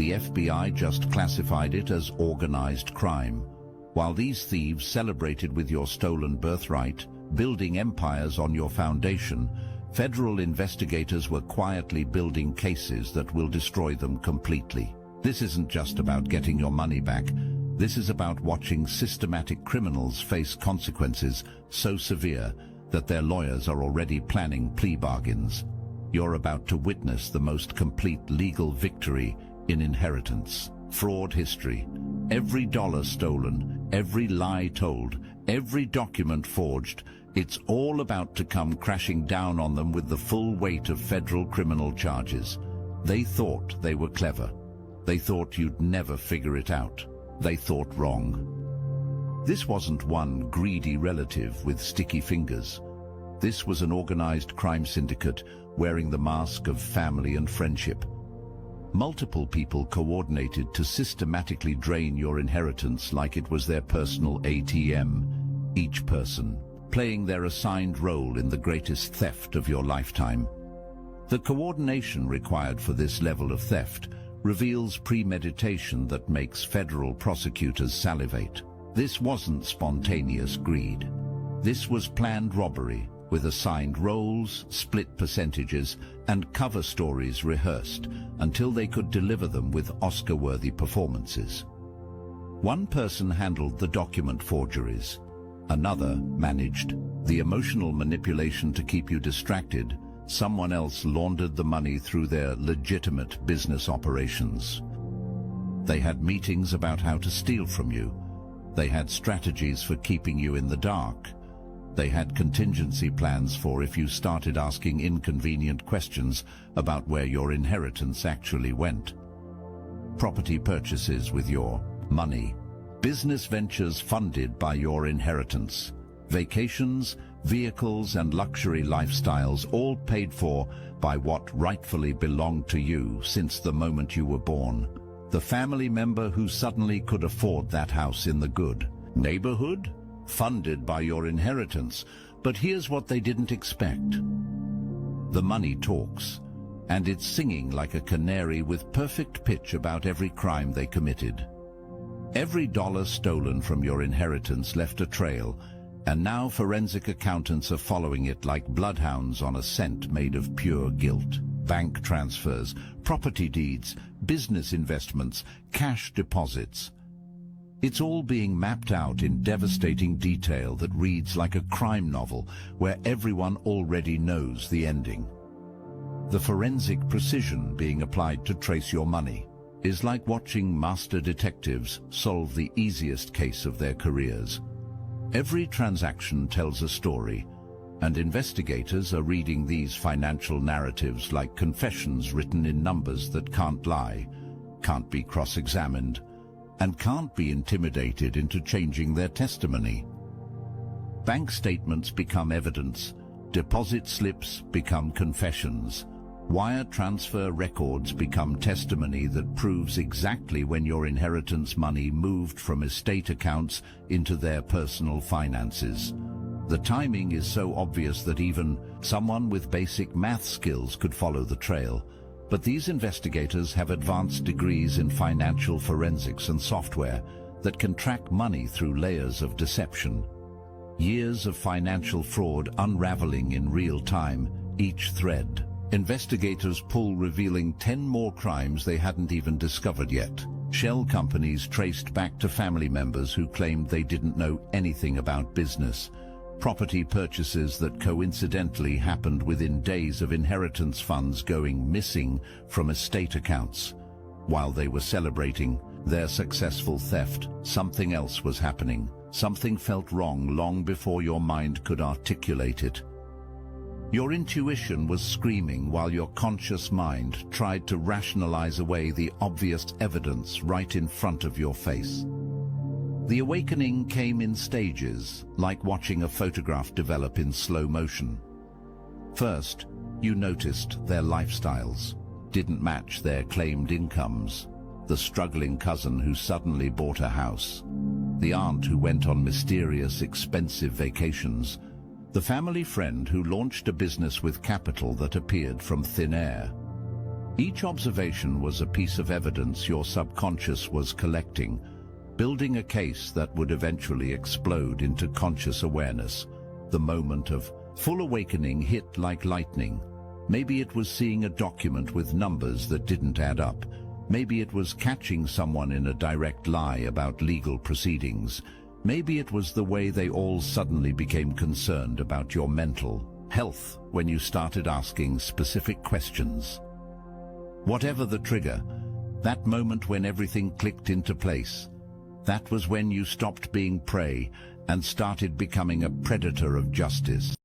The FBI just classified it as organized crime. While these thieves celebrated with your stolen birthright, building empires on your foundation, federal investigators were quietly building cases that will destroy them completely. This isn't just about getting your money back. This is about watching systematic criminals face consequences so severe that their lawyers are already planning plea bargains. You're about to witness the most complete legal victory in inheritance fraud history. Every dollar stolen, every lie told, every document forged, it's all about to come crashing down on them with the full weight of federal criminal charges. They thought they were clever. They thought you'd never figure it out. They thought wrong. This wasn't one greedy relative with sticky fingers. This was an organized crime syndicate wearing the mask of family and friendship. Multiple people coordinated to systematically drain your inheritance like it was their personal ATM, each person playing their assigned role in the greatest theft of your lifetime. The coordination required for this level of theft reveals premeditation that makes federal prosecutors salivate. This wasn't spontaneous greed. This was planned robbery, with assigned roles, split percentages, and cover stories rehearsed until they could deliver them with Oscar-worthy performances. One person handled the document forgeries. Another managed the emotional manipulation to keep you distracted. Someone else laundered the money through their legitimate business operations. They had meetings about how to steal from you. They had strategies for keeping you in the dark. They had contingency plans for if you started asking inconvenient questions about where your inheritance actually went. Property purchases with your money. Business ventures funded by your inheritance. Vacations, vehicles, and luxury lifestyles all paid for by what rightfully belonged to you since the moment you were born. The family member who suddenly could afford that house in the good neighborhood, funded by your inheritance. But here's what they didn't expect. The money talks, and it's singing like a canary with perfect pitch about every crime they committed. Every dollar stolen from your inheritance left a trail, and now forensic accountants are following it like bloodhounds on a scent made of pure guilt. Bank transfers, property deeds, business investments, cash deposits. It's all being mapped out in devastating detail that reads like a crime novel where everyone already knows the ending. The forensic precision being applied to trace your money is like watching master detectives solve the easiest case of their careers. Every transaction tells a story, and investigators are reading these financial narratives like confessions written in numbers that can't lie, can't be cross-examined, and can't be intimidated into changing their testimony. Bank statements become evidence, deposit slips become confessions, wire transfer records become testimony that proves exactly when your inheritance money moved from estate accounts into their personal finances. The timing is so obvious that even someone with basic math skills could follow the trail. But these investigators have advanced degrees in financial forensics and software that can track money through layers of deception. Years of financial fraud unraveling in real time, each thread. Investigators pull revealing 10 more crimes they hadn't even discovered yet. Shell companies traced back to family members who claimed they didn't know anything about business. Property purchases that coincidentally happened within days of inheritance funds going missing from estate accounts. While they were celebrating their successful theft, something else was happening. Something felt wrong long before your mind could articulate it. Your intuition was screaming while your conscious mind tried to rationalize away the obvious evidence right in front of your face. The awakening came in stages, like watching a photograph develop in slow motion. First, you noticed their lifestyles didn't match their claimed incomes. The struggling cousin who suddenly bought a house, the aunt who went on mysterious, expensive vacations, the family friend who launched a business with capital that appeared from thin air. Each observation was a piece of evidence your subconscious was collecting, building a case that would eventually explode into conscious awareness. The moment of full awakening hit like lightning. Maybe it was seeing a document with numbers that didn't add up. Maybe it was catching someone in a direct lie about legal proceedings. Maybe it was the way they all suddenly became concerned about your mental health when you started asking specific questions. Whatever the trigger, that moment when everything clicked into place, that was when you stopped being prey and started becoming a predator of justice.